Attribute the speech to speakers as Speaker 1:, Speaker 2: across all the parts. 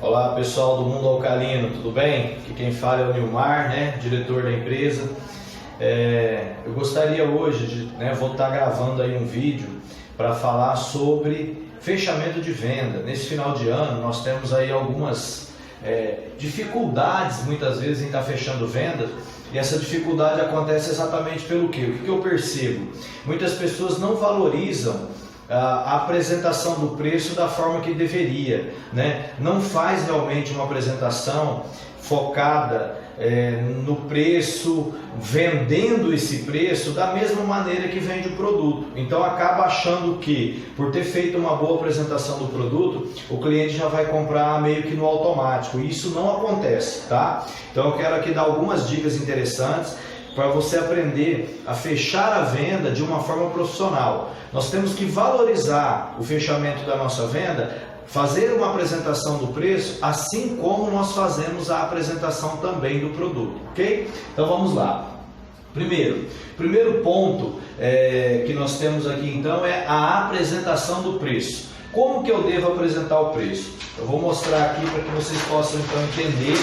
Speaker 1: Olá pessoal do Mundo Alcalino, tudo bem? Aqui quem fala é o Nilmar, diretor da empresa. Eu gostaria hoje de vou estar gravando aí um vídeo para falar sobre fechamento de venda. Nesse final de ano nós temos aí algumas dificuldades muitas vezes em estar fechando vendas, e essa dificuldade acontece exatamente pelo quê? O que eu percebo? Muitas pessoas não valorizam a apresentação do preço da forma que deveria, não faz realmente uma apresentação focada no preço, vendendo esse preço da mesma maneira que vende o produto. Então acaba achando que por ter feito uma boa apresentação do produto, o cliente já vai comprar meio que no automático, e isso não acontece, tá? Então eu quero aqui dar algumas dicas interessantes para você aprender a fechar a venda de uma forma profissional. Nós temos que valorizar o fechamento da nossa venda, fazer uma apresentação do preço, assim como nós fazemos a apresentação também do produto, ok? Então vamos lá. Primeiro ponto que nós temos aqui então é a apresentação do preço. Como que eu devo apresentar o preço? Eu vou mostrar aqui para que vocês possam então entender,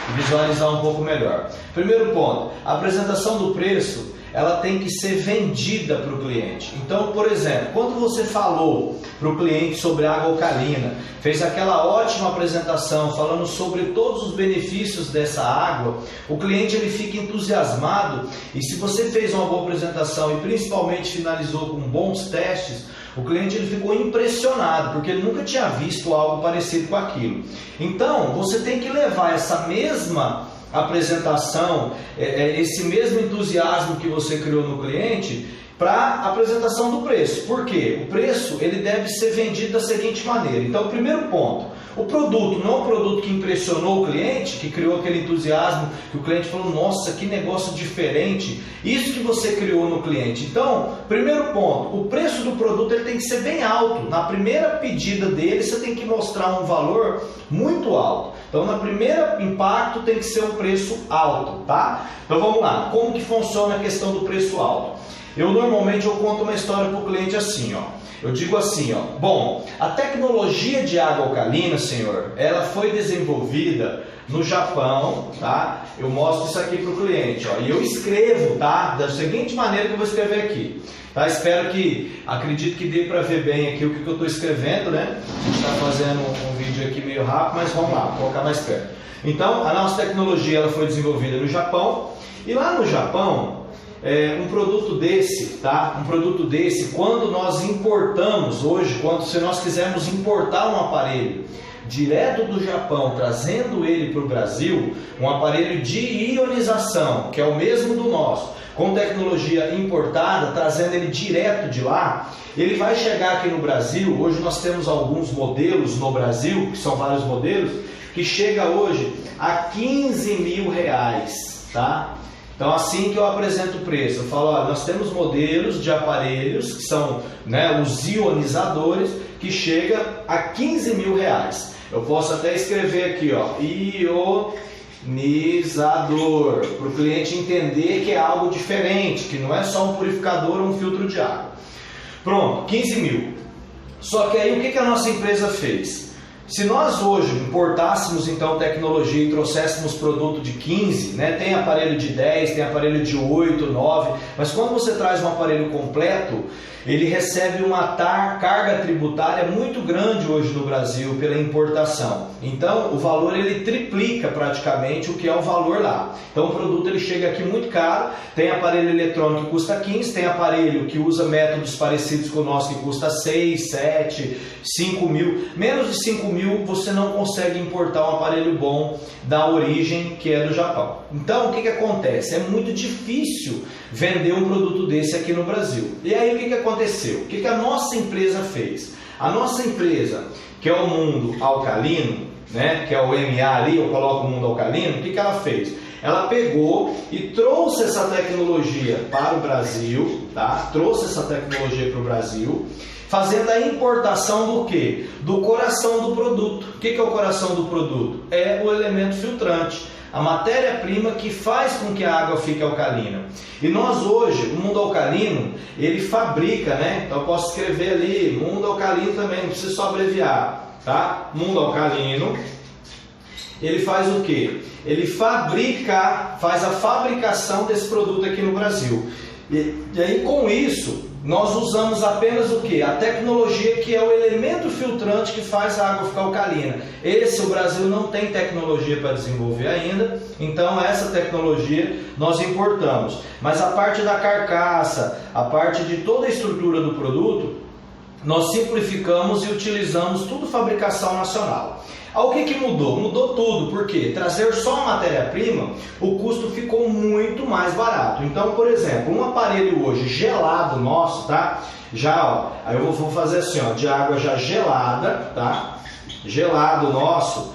Speaker 1: e visualizar um pouco melhor. Primeiro ponto, a apresentação do preço, ela tem que ser vendida para o cliente. Então, por exemplo, quando você falou para o cliente sobre água alcalina, fez aquela ótima apresentação falando sobre todos os benefícios dessa água, o cliente ele fica entusiasmado, e se você fez uma boa apresentação e principalmente finalizou com bons testes, o cliente ele ficou impressionado, porque ele nunca tinha visto algo parecido com aquilo. Então, você tem que levar essa mesma apresentação, esse mesmo entusiasmo que você criou no cliente, para a apresentação do preço. Por quê? O preço ele deve ser vendido da seguinte maneira. Então, primeiro ponto, o produto não é um produto que impressionou o cliente, que criou aquele entusiasmo, que o cliente falou, nossa, que negócio diferente, isso que você criou no cliente. Então, primeiro ponto, o preço do produto ele tem que ser bem alto. Na primeira pedida dele, você tem que mostrar um valor muito alto. Então, no primeiro impacto tem que ser um preço alto, tá? Então, vamos lá. Como que funciona a questão do preço alto? Normalmente eu conto uma história para o cliente assim, Eu digo assim, bom, a tecnologia de água alcalina, senhor, ela foi desenvolvida no Japão, tá? Eu mostro isso aqui para o cliente, e eu escrevo, tá? Da seguinte maneira que eu vou escrever aqui, tá? Acredito que dê para ver bem aqui o que eu estou escrevendo, A gente está fazendo um vídeo aqui meio rápido, mas vamos lá, vou colocar mais perto. Então, a nossa tecnologia ela foi desenvolvida no Japão, e lá no Japão, um produto desse, quando nós importamos hoje, se nós quisermos importar um aparelho direto do Japão, trazendo ele para o Brasil, um aparelho de ionização, que é o mesmo do nosso, com tecnologia importada, trazendo ele direto de lá, ele vai chegar aqui no Brasil. Hoje nós temos alguns modelos no Brasil, que são vários modelos, que chega hoje a R$15.000, tá? Então, assim que eu apresento o preço, eu falo, nós temos modelos de aparelhos, que são os ionizadores, que chega a R$15.000. Eu posso até escrever aqui, ionizador, para o cliente entender que é algo diferente, que não é só um purificador ou um filtro de água. Pronto, 15 mil. Só que aí o que a nossa empresa fez? Se nós hoje importássemos então tecnologia e trouxéssemos produto de 15, tem aparelho de 10, tem aparelho de 8, 9, mas quando você traz um aparelho completo, ele recebe uma carga tributária muito grande hoje no Brasil pela importação. Então o valor ele triplica praticamente o que é o valor lá. Então o produto ele chega aqui muito caro, tem aparelho eletrônico que custa 15, tem aparelho que usa métodos parecidos com o nosso que custa 6, 7, 5 mil, menos de 5 mil você não consegue importar um aparelho bom da origem que é do Japão. Então o que acontece? É muito difícil vender um produto desse aqui no Brasil. E aí o que aconteceu? O que a nossa empresa fez? A nossa empresa, que é o Mundo Alcalino, que é o MA ali, eu coloco o Mundo Alcalino, o que ela fez? Ela pegou e trouxe essa tecnologia para o Brasil, tá? Trouxe essa tecnologia para o Brasil, fazendo a importação do quê? Do coração do produto. O que é o coração do produto? É o elemento filtrante, a matéria-prima que faz com que a água fique alcalina. E nós hoje, o Mundo Alcalino, ele fabrica, Então eu posso escrever ali, Mundo Alcalino também, não precisa só abreviar, tá? Mundo Alcalino, ele faz o quê? Ele faz a fabricação desse produto aqui no Brasil. E aí com isso, nós usamos apenas o quê? A tecnologia que é o elemento filtrante que faz a água ficar alcalina. Esse o Brasil não tem tecnologia para desenvolver ainda, então essa tecnologia nós importamos. Mas a parte da carcaça, a parte de toda a estrutura do produto, nós simplificamos e utilizamos tudo fabricação nacional. O que mudou? Mudou tudo, porque trazer só a matéria-prima, o custo ficou muito mais barato. Então, por exemplo, um aparelho hoje gelado nosso, tá? Já, ó, aí eu vou fazer assim, ó, de água já gelada, tá? Gelado nosso,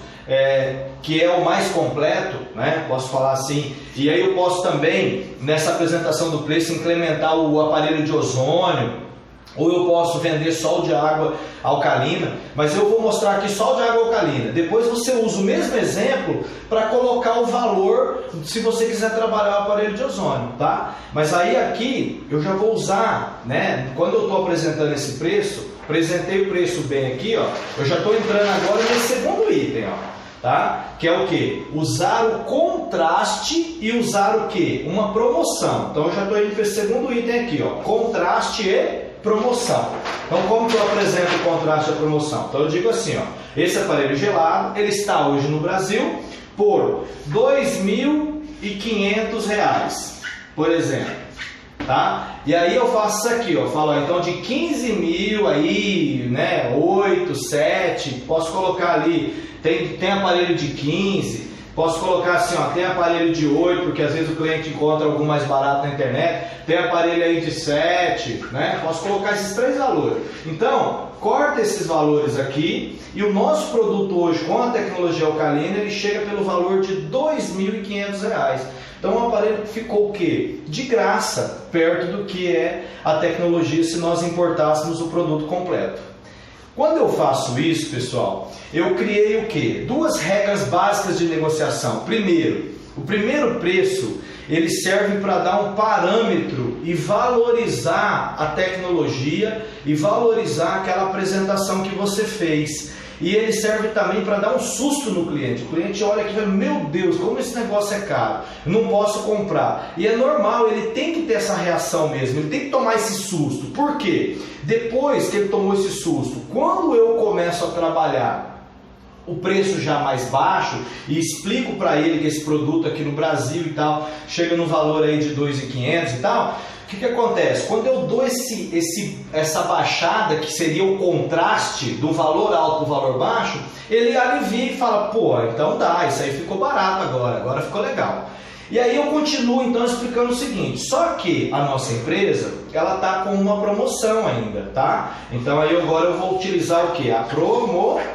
Speaker 1: que é o mais completo, né? Posso falar assim. E aí eu posso também, nessa apresentação do preço, implementar o aparelho de ozônio, ou eu posso vender só o de água alcalina, mas eu vou mostrar aqui só o de água alcalina. Depois você usa o mesmo exemplo para colocar o valor, se você quiser trabalhar o aparelho de ozônio, tá? Mas aí aqui eu já vou usar, né? Quando eu estou apresentando esse preço, apresentei o preço bem aqui, ó. Eu já estou entrando agora nesse segundo item, ó, tá? Que é o que? Usar o contraste e usar o que? Uma promoção. Então eu já estou indo para esse segundo item aqui, ó. Contraste e promoção. Então como que eu apresento o contraste e a promoção? Então eu digo assim, ó, esse aparelho gelado, ele está hoje no Brasil por R$ 2.500, por exemplo, tá? E aí eu faço isso aqui, ó, falo, ó, então de 15 mil aí, né, 8, 7, posso colocar ali, tem aparelho de 15, posso colocar assim, ó, tem aparelho de 8, porque às vezes o cliente encontra algum mais barato na internet, tem aparelho aí de 7, né? Posso colocar esses 3 valores. Então, corta esses valores aqui e o nosso produto hoje com a tecnologia alcalina, ele chega pelo valor de R$ 2.500. Então o aparelho ficou o quê? De graça, perto do que é a tecnologia se nós importássemos o produto completo. Quando eu faço isso, pessoal, eu criei o quê? 2 regras básicas de negociação. Primeiro, o primeiro preço, ele serve para dar um parâmetro e valorizar a tecnologia e valorizar aquela apresentação que você fez. E ele serve também para dar um susto no cliente. O cliente olha aqui e fala, meu Deus, como esse negócio é caro, eu não posso comprar. E é normal, ele tem que ter essa reação mesmo, ele tem que tomar esse susto. Por quê? Depois que ele tomou esse susto, quando eu começo a trabalhar o preço já mais baixo e explico para ele que esse produto aqui no Brasil e tal, chega no valor aí de R$ 2.500 e tal, o que acontece? Quando eu dou essa baixada, que seria o contraste do valor alto para o valor baixo, ele alivia e fala, pô, então dá, isso aí ficou barato agora ficou legal. E aí eu continuo então explicando o seguinte, só que a nossa empresa, ela está com uma promoção ainda, tá? Então aí agora eu vou utilizar o que? A promoção.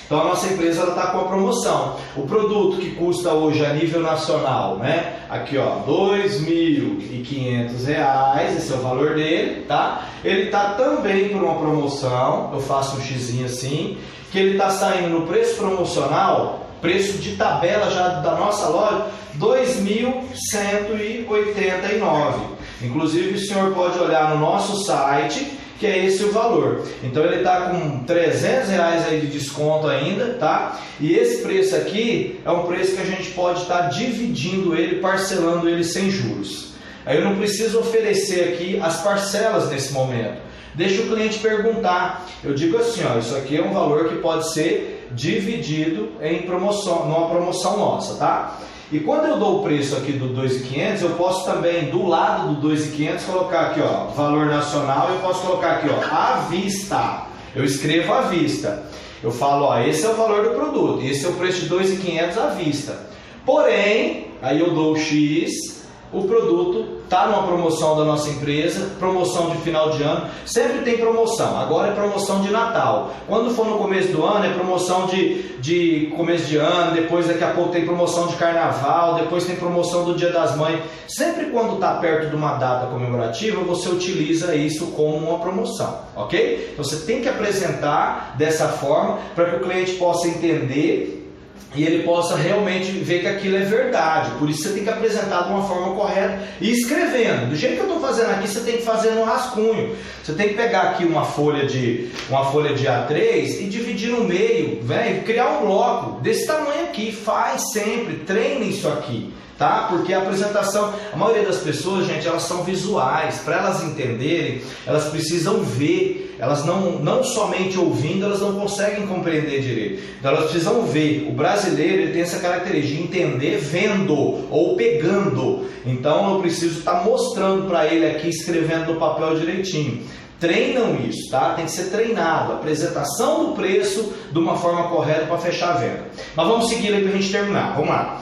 Speaker 1: Então a nossa empresa está com a promoção. O produto que custa hoje a nível nacional, né? Aqui ó, R$ 2.500, esse é o valor dele, tá? Ele está também por uma promoção, eu faço um xizinho assim, que ele está saindo no preço promocional, preço de tabela já da nossa loja, R$ 2.189. Inclusive o senhor pode olhar no nosso site, que é esse o valor. Então ele está com R$ 300 aí de desconto ainda, tá? E esse preço aqui é um preço que a gente pode estar dividindo ele, parcelando ele sem juros. Aí eu não preciso oferecer aqui as parcelas nesse momento. Deixa o cliente perguntar. Eu digo assim, ó, isso aqui é um valor que pode ser dividido em promoção, numa promoção nossa, tá? E quando eu dou o preço aqui do 2.500, eu posso também, do lado do 2.500, colocar aqui, ó, valor nacional, eu posso colocar aqui, ó, à vista. Eu escrevo à vista. Eu falo, ó, esse é o valor do produto, esse é o preço de 2.500 à vista. Porém, aí eu dou o X, o produto está numa promoção da nossa empresa, promoção de final de ano, sempre tem promoção, agora é promoção de Natal, quando for no começo do ano é promoção de começo de ano, depois daqui a pouco tem promoção de Carnaval, depois tem promoção do Dia das Mães, sempre quando está perto de uma data comemorativa, você utiliza isso como uma promoção, ok? Então você tem que apresentar dessa forma para que o cliente possa entender, e ele possa realmente ver que aquilo é verdade. Por isso você tem que apresentar de uma forma correta e escrevendo. Do jeito que eu estou fazendo aqui, você tem que fazer no rascunho. Você tem que pegar aqui uma folha de A3 e dividir no meio, criar um bloco desse tamanho aqui. Faz sempre, treine isso aqui. Tá? Porque a apresentação, a maioria das pessoas, gente, elas são visuais. Para elas entenderem, elas precisam ver. Elas não somente ouvindo, elas não conseguem compreender direito. Então elas precisam ver. O brasileiro, ele tem essa característica de entender vendo ou pegando. Então eu preciso estar mostrando para ele aqui, escrevendo no papel direitinho. Treinam isso, tá? Tem que ser treinado. Apresentação do preço de uma forma correta para fechar a venda. Mas vamos seguir aí para a gente terminar. Vamos lá.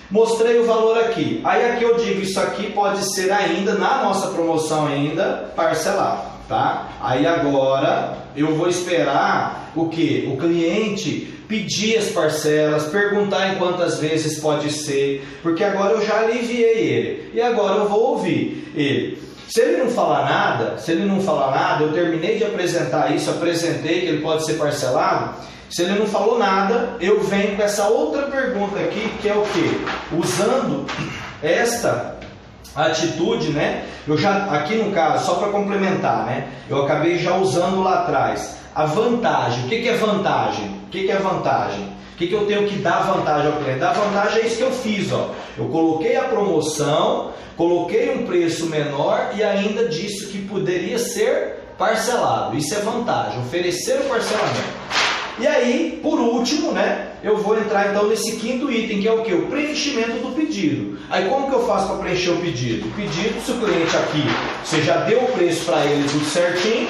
Speaker 1: Mostrei o valor aqui. Aí aqui eu digo, isso aqui pode ser ainda, na nossa promoção ainda, parcelado, tá? Aí agora eu vou esperar o quê? O cliente pedir as parcelas, perguntar em quantas vezes pode ser, porque agora eu já aliviei ele. E agora eu vou ouvir ele. Se ele não falar nada, eu terminei de apresentar isso, apresentei que ele pode ser parcelado. Se ele não falou nada, eu venho com essa outra pergunta aqui, que é o quê? Usando esta atitude, né? Eu já, aqui no caso, só para complementar, né? Eu acabei já usando lá atrás. A vantagem. O que é vantagem? O que é vantagem? O que eu tenho que dar vantagem ao cliente? Dar vantagem é isso que eu fiz, ó. Eu coloquei a promoção, coloquei um preço menor e ainda disse que poderia ser parcelado. Isso é vantagem, oferecer o parcelamento. E aí, por último, né, eu vou entrar então nesse quinto item, que é o que? O preenchimento do pedido. Aí como que eu faço para preencher o pedido? O pedido, se o cliente aqui, você já deu o preço para ele tudo certinho,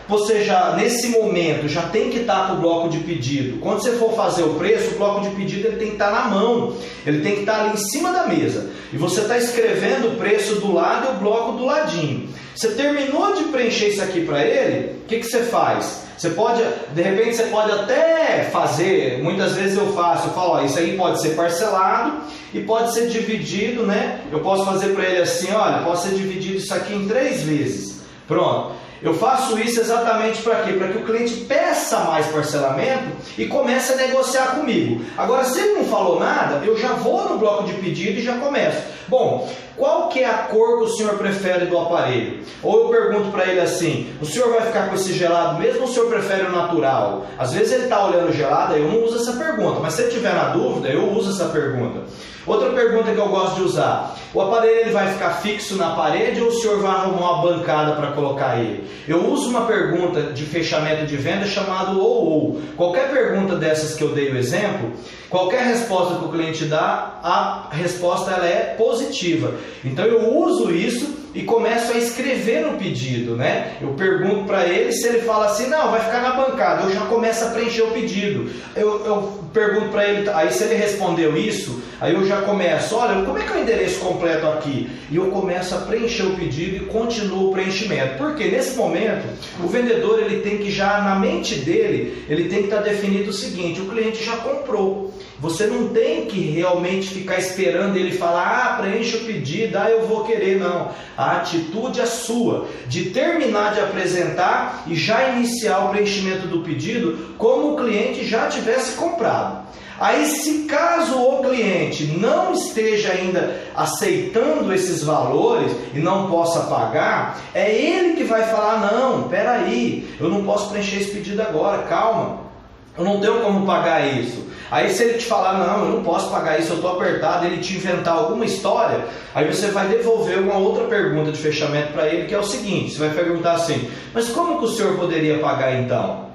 Speaker 1: você já, nesse momento, já tem que estar com o bloco de pedido. Quando você for fazer o preço, o bloco de pedido ele tem que estar na mão, ele tem que estar ali em cima da mesa. E você está escrevendo o preço do lado e o bloco do ladinho. Você terminou de preencher isso aqui para ele, o que você faz? Você pode, de repente você pode até fazer, muitas vezes eu falo, ó, isso aí pode ser parcelado e pode ser dividido, né? Eu posso fazer para ele assim, olha, pode ser dividido isso aqui em 3 vezes. Pronto. Eu faço isso exatamente para quê? Para que o cliente peça mais parcelamento e comece a negociar comigo. Agora, se ele não falou nada, eu já vou no bloco de pedido e já começo. Bom, qual que é a cor que o senhor prefere do aparelho? Ou eu pergunto para ele assim, o senhor vai ficar com esse gelado mesmo ou o senhor prefere o natural? Às vezes ele está olhando gelado, eu não uso essa pergunta, mas se ele tiver na dúvida, eu uso essa pergunta. Outra pergunta que eu gosto de usar, o aparelho ele vai ficar fixo na parede ou o senhor vai arrumar uma bancada para colocar ele? Eu uso uma pergunta de fechamento de venda chamada ou. Qualquer pergunta dessas que eu dei o exemplo, qualquer resposta que o cliente dá, a resposta ela é positiva. Então eu uso isso e começo a escrever no pedido, né? Eu pergunto para ele, se ele fala assim, não, vai ficar na bancada, eu já começo a preencher o pedido. Eu pergunto para ele, aí se ele respondeu isso, aí eu já começo, olha, como é que é o endereço completo aqui? E eu começo a preencher o pedido e continuo o preenchimento. Porque nesse momento, o vendedor ele tem que já, na mente dele, ele tem que estar definido o seguinte, o cliente já comprou. Você não tem que realmente ficar esperando ele falar, preenche o pedido, eu vou querer, não. A atitude é sua, de terminar de apresentar e já iniciar o preenchimento do pedido como o cliente já tivesse comprado. Aí, se caso o cliente não esteja ainda aceitando esses valores e não possa pagar, é ele que vai falar, não, peraí, eu não posso preencher esse pedido agora, calma, eu não tenho como pagar isso. Aí se ele te falar, não, eu não posso pagar isso, eu estou apertado, ele te inventar alguma história, aí você vai devolver uma outra pergunta de fechamento para ele, que é o seguinte, você vai perguntar assim, mas como que o senhor poderia pagar então?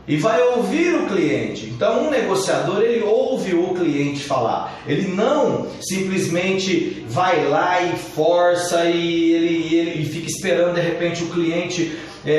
Speaker 1: E vai ouvir o cliente. Então um negociador, ele ouve o cliente falar, ele não simplesmente vai lá e força e ele fica esperando de repente o cliente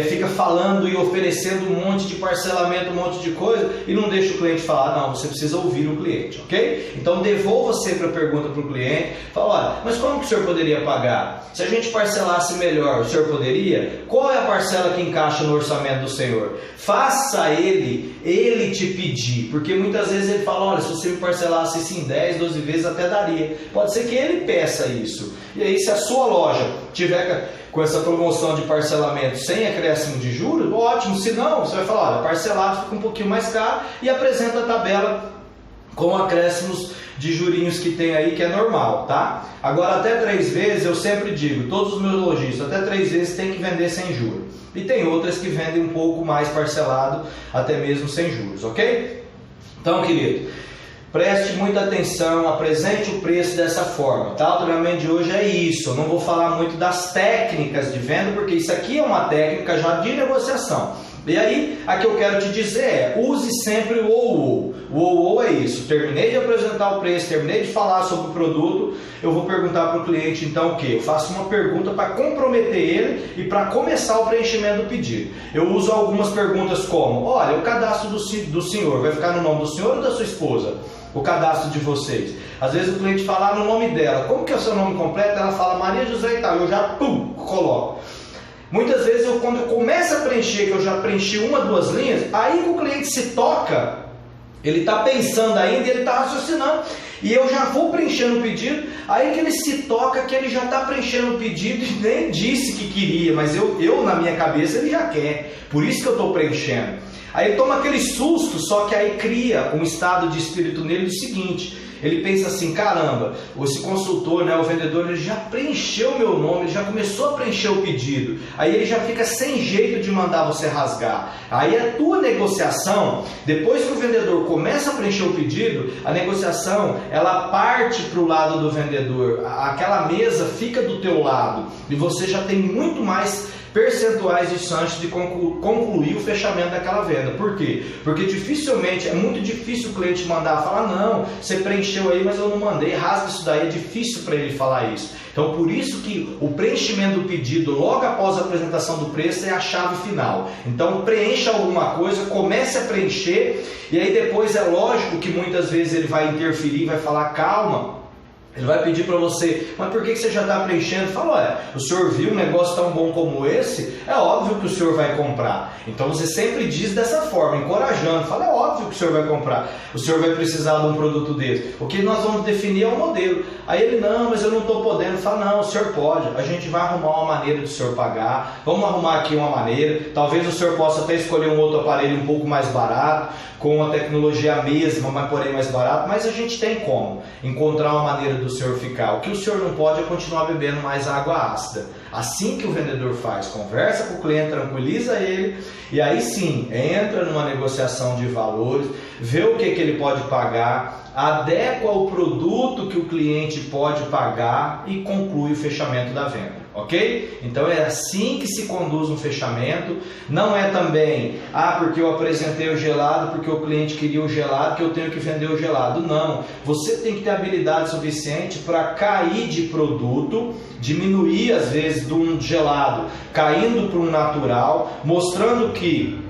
Speaker 1: fica falando e oferecendo um monte de parcelamento, um monte de coisa e não deixa o cliente falar, não, você precisa ouvir o cliente, ok? Então devolva sempre a pergunta para o cliente, fala, olha, mas como que o senhor poderia pagar? Se a gente parcelasse melhor, o senhor poderia? Qual é a parcela que encaixa no orçamento do senhor? Faça ele te pedir, porque muitas vezes ele fala, olha, se você me parcelasse isso em 10, 12 vezes até daria. Pode ser que ele peça isso. E aí se a sua loja tiver com essa promoção de parcelamento sem acréscimo de juros, ótimo, se não, você vai falar, olha, parcelado fica um pouquinho mais caro e apresenta a tabela com acréscimos de jurinhos que tem aí, que é normal, tá? Agora, até 3 vezes, eu sempre digo, todos os meus lojistas, até 3 vezes tem que vender sem juros. E tem outras que vendem um pouco mais parcelado, até mesmo sem juros, ok? Então, querido, preste muita atenção, apresente o preço dessa forma, tá? O treinamento de hoje é isso. Eu não vou falar muito das técnicas de venda, porque isso aqui é uma técnica já de negociação. E aí, a que eu quero te dizer é, use sempre o ou. O ou é isso, terminei de apresentar o preço, terminei de falar sobre o produto, eu vou perguntar para o cliente então o que? Eu faço uma pergunta para comprometer ele e para começar o preenchimento do pedido. Eu uso algumas perguntas como, olha, o cadastro do senhor vai ficar no nome do senhor ou da sua esposa? O cadastro de vocês. Às vezes o cliente fala no nome dela, como que é o seu nome completo? Ela fala Maria José e tal, eu já coloco. Muitas vezes, quando eu começo a preencher, que eu já preenchi 1, 2 linhas, aí que o cliente se toca, ele está pensando ainda e ele está raciocinando, e eu já vou preenchendo o pedido, aí que ele se toca que ele já está preenchendo o pedido e nem disse que queria, mas eu na minha cabeça ele já quer, por isso que eu estou preenchendo. Aí ele toma aquele susto, só que aí cria um estado de espírito nele do seguinte, ele pensa assim, caramba, esse consultor, né, o vendedor, ele já preencheu o meu nome, ele já começou a preencher o pedido, aí ele já fica sem jeito de mandar você rasgar. Aí a tua negociação, depois que o vendedor começa a preencher o pedido, a negociação, ela parte para o lado do vendedor, aquela mesa fica do teu lado, e você já tem muito mais percentuais de chance de concluir o fechamento daquela venda. Por quê? Porque dificilmente, é muito difícil o cliente mandar falar, não, você preencheu aí, mas eu não mandei, rasga isso daí, é difícil para ele falar isso. Então, por isso que o preenchimento do pedido logo após a apresentação do preço é a chave final. Então, preencha alguma coisa, comece a preencher, e aí depois é lógico que muitas vezes ele vai interferir, vai falar, calma, ele vai pedir para você, mas por que você já está preenchendo? Fala, olha, o senhor viu um negócio tão bom como esse? É óbvio que o senhor vai comprar. Então você sempre diz dessa forma, encorajando. Fala, é óbvio que o senhor vai comprar. O senhor vai precisar de um produto desse. O que nós vamos definir é o modelo. Aí ele, não, mas eu não estou podendo. Fala, não, o senhor pode. A gente vai arrumar uma maneira do senhor pagar. Vamos arrumar aqui uma maneira. Talvez o senhor possa até escolher um outro aparelho um pouco mais barato, com a tecnologia mesma, mas porém mais barato. Mas a gente tem como encontrar uma maneira do senhor ficar. O que o senhor não pode é continuar bebendo mais água ácida. Assim que o vendedor faz, conversa com o cliente, tranquiliza ele, e aí sim, entra numa negociação de valores, vê o que ele pode pagar, adequa o produto que o cliente pode pagar e conclui o fechamento da venda. Ok? Então é assim que se conduz um fechamento. Não é também, porque eu apresentei o gelado, porque o cliente queria o gelado, que eu tenho que vender o gelado. Não. Você tem que ter habilidade suficiente para cair de produto, diminuir às vezes de um gelado, caindo para um natural, mostrando que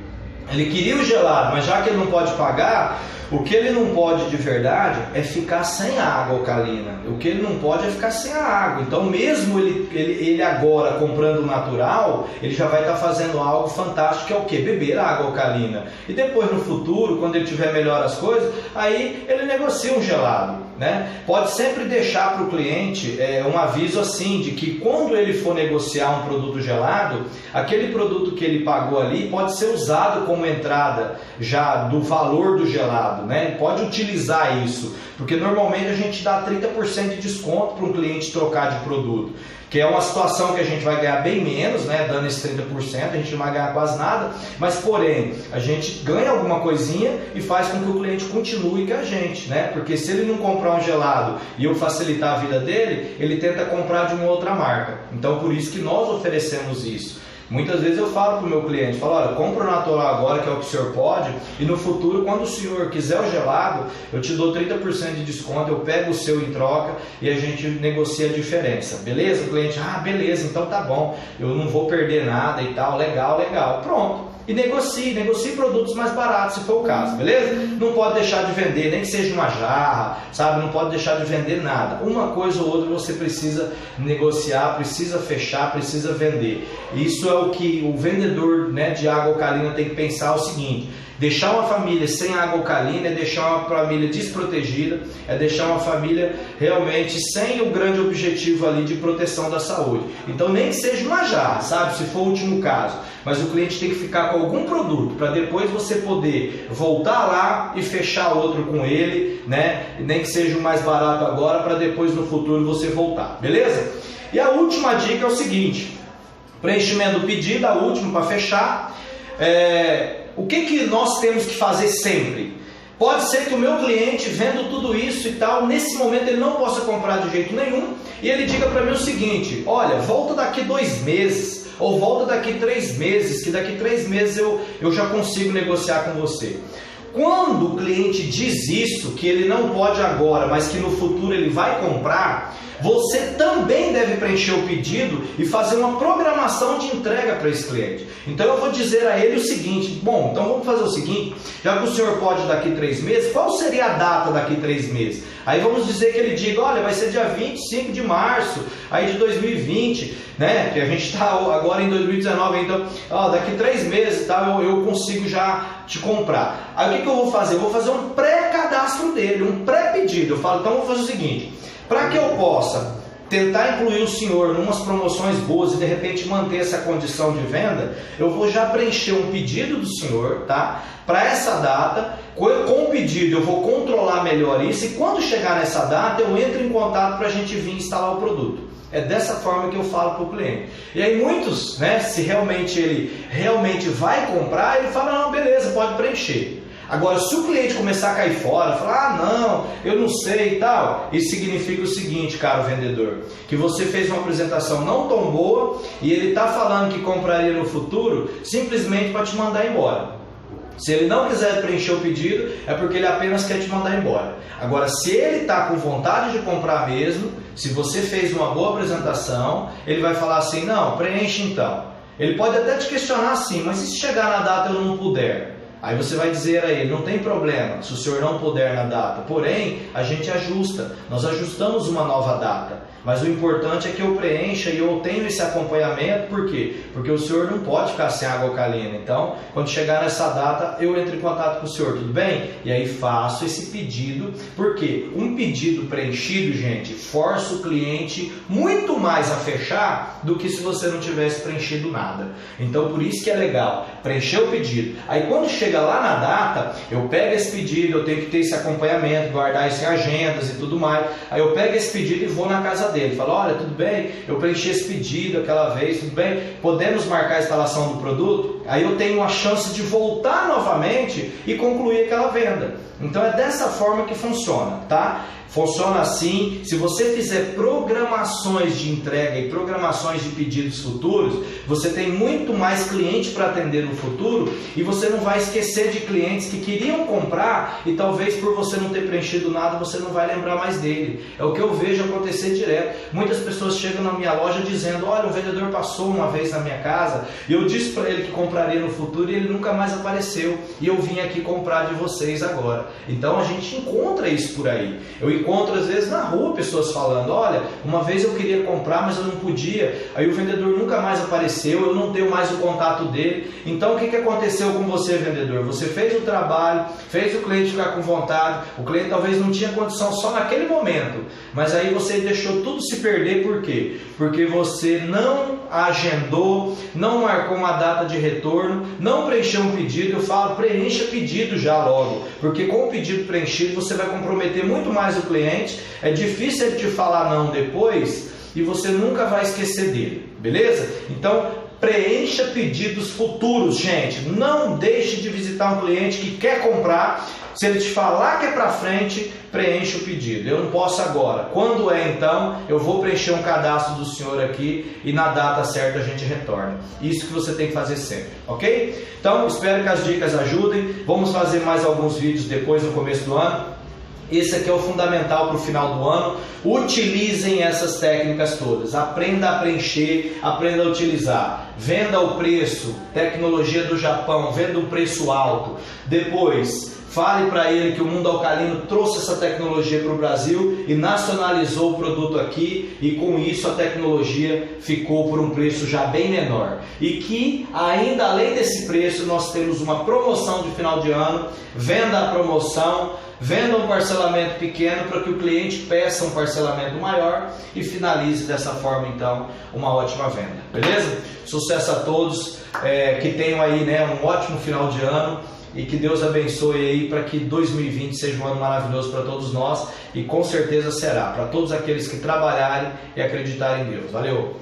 Speaker 1: ele queria o gelado, mas já que ele não pode pagar, o que ele não pode de verdade é ficar sem água alcalina. O que ele não pode é ficar sem a água. Então mesmo ele agora comprando natural, ele já vai estar fazendo algo fantástico, que é o que? Beber água alcalina. E depois no futuro, quando ele tiver melhor as coisas, aí ele negocia um gelado, né? Pode sempre deixar para o cliente um aviso assim, de que quando ele for negociar um produto gelado, aquele produto que ele pagou ali pode ser usado como entrada já do valor do gelado. Né? Pode utilizar isso, porque normalmente a gente dá 30% de desconto para um cliente trocar de produto, que é uma situação que a gente vai ganhar bem menos, né? Dando esse 30%, a gente não vai ganhar quase nada, mas porém, a gente ganha alguma coisinha e faz com que o cliente continue com a gente, né? Porque se ele não comprar um gelado e eu facilitar a vida dele, ele tenta comprar de uma outra marca. Então por isso que nós oferecemos isso. Muitas vezes eu falo para o meu cliente, falo, olha, compra o natural agora, que é o que o senhor pode, e no futuro, quando o senhor quiser o gelado, eu te dou 30% de desconto, eu pego o seu em troca e a gente negocia a diferença, beleza? O cliente, beleza, então tá bom, eu não vou perder nada e tal, legal, pronto. E negocie produtos mais baratos, se for o caso, beleza? Não pode deixar de vender, nem que seja uma jarra, sabe? Não pode deixar de vender nada. Uma coisa ou outra você precisa negociar, precisa fechar, precisa vender. Isso é o que o vendedor, né, de água alcalina tem que pensar o seguinte, Deixar uma família sem água alcalina é deixar uma família desprotegida, é deixar uma família realmente sem o grande objetivo ali de proteção da saúde. Então nem que seja uma jarra, sabe? Se for o último caso. Mas o cliente tem que ficar com algum produto para depois você poder voltar lá e fechar outro com ele, né? Nem que seja o mais barato agora para depois no futuro você voltar, beleza? E a última dica é o seguinte: preenchimento do pedido, a última para fechar. O que nós temos que fazer sempre? Pode ser que o meu cliente, vendo tudo isso e tal, nesse momento ele não possa comprar de jeito nenhum e ele diga para mim o seguinte: olha, volta daqui 2 meses ou volta daqui 3 meses, que daqui 3 meses eu já consigo negociar com você. Quando o cliente diz isso, que ele não pode agora, mas que no futuro ele vai comprar, você também deve preencher o pedido e fazer uma programação de entrega para esse cliente. Então eu vou dizer a ele o seguinte: bom, então vamos fazer o seguinte, já que o senhor pode daqui 3 meses, qual seria a data daqui 3 meses? Aí vamos dizer que ele diga: olha, vai ser dia 25 de março aí de 2020, né? Que a gente está agora em 2019, então daqui 3 meses, tá, eu consigo já te comprar. Aí o que eu vou fazer? Eu vou fazer um pré-cadastro dele, um pré-pedido. Eu falo: então eu vou fazer o seguinte, para que eu possa tentar incluir o senhor em umas promoções boas e de repente manter essa condição de venda, eu vou já preencher um pedido do senhor, tá? Para essa data, com o pedido eu vou controlar melhor isso e quando chegar nessa data eu entro em contato para a gente vir instalar o produto. É dessa forma que eu falo para o cliente. E aí muitos, né, se realmente ele vai comprar, ele fala: não, beleza, pode preencher. Agora, se o cliente começar a cair fora, falar: não, eu não sei e tal, isso significa o seguinte, caro vendedor, que você fez uma apresentação não tão boa e ele está falando que compraria no futuro simplesmente para te mandar embora. Se ele não quiser preencher o pedido, é porque ele apenas quer te mandar embora. Agora, se ele está com vontade de comprar mesmo, se você fez uma boa apresentação, ele vai falar assim: não, preenche então. Ele pode até te questionar assim: mas e se chegar na data eu não puder? Aí você vai dizer a ele: não tem problema se o senhor não puder na data, porém a gente ajusta, nós ajustamos uma nova data, mas o importante é que eu preencha e eu tenho esse acompanhamento. Por quê? Porque o senhor não pode ficar sem água alcalina. Então, quando chegar nessa data, eu entro em contato com o senhor, tudo bem? E aí faço esse pedido, porque um pedido preenchido, gente, força o cliente muito mais a fechar do que se você não tivesse preenchido nada. Então, por isso que é legal preencher o pedido. Aí quando chega lá na data, eu pego esse pedido, eu tenho que ter esse acompanhamento, guardar isso em agendas e tudo mais. Aí eu pego esse pedido e vou na casa dele, falo: olha, tudo bem, eu preenchi esse pedido aquela vez, tudo bem, podemos marcar a instalação do produto? Aí eu tenho a chance de voltar novamente e concluir aquela venda. Então é dessa forma que funciona, tá? Funciona assim: se você fizer programações de entrega e programações de pedidos futuros, você tem muito mais cliente para atender no futuro e você não vai esquecer de clientes que queriam comprar e talvez por você não ter preenchido nada, você não vai lembrar mais dele. É o que eu vejo acontecer direto. Muitas pessoas chegam na minha loja dizendo: olha, o vendedor passou uma vez na minha casa e eu disse para ele que compraria no futuro e ele nunca mais apareceu e eu vim aqui comprar de vocês agora. Então a gente encontra isso por aí. Eu encontro às vezes na rua pessoas falando: olha, uma vez eu queria comprar, mas eu não podia, aí o vendedor nunca mais apareceu, eu não tenho mais o contato dele. Então o que aconteceu com você, vendedor? Você fez o trabalho, fez o cliente ficar com vontade, o cliente talvez não tinha condição só naquele momento, mas aí você deixou tudo se perder. Por quê? Porque você não agendou, não marcou uma data de retorno, não preencheu um pedido. Eu falo: preencha pedido já logo, porque com o pedido preenchido você vai comprometer muito mais o cliente, é difícil ele te falar não depois e você nunca vai esquecer dele, beleza? Então preencha pedidos futuros, gente. Não deixe de visitar um cliente que quer comprar. Se ele te falar que é para frente, preencha o pedido. Eu não posso agora. Quando é então, eu vou preencher um cadastro do senhor aqui e na data certa a gente retorna. Isso que você tem que fazer sempre, ok? Então, espero que as dicas ajudem. Vamos fazer mais alguns vídeos depois no começo do ano. Esse aqui é o fundamental para o final do ano. Utilizem essas técnicas todas. Aprenda a preencher, aprenda a utilizar. Venda o preço, tecnologia do Japão, venda o preço alto. Depois, Fale para ele que o Mundo Alcalino trouxe essa tecnologia para o Brasil e nacionalizou o produto aqui, e com isso a tecnologia ficou por um preço já bem menor. E que ainda além desse preço nós temos uma promoção de final de ano. Venda a promoção, venda um parcelamento pequeno para que o cliente peça um parcelamento maior e finalize dessa forma então uma ótima venda, beleza? Sucesso a todos, que tenham aí, né, um ótimo final de ano. E que Deus abençoe aí para que 2020 seja um ano maravilhoso para todos nós, e com certeza será, para todos aqueles que trabalharem e acreditarem em Deus. Valeu!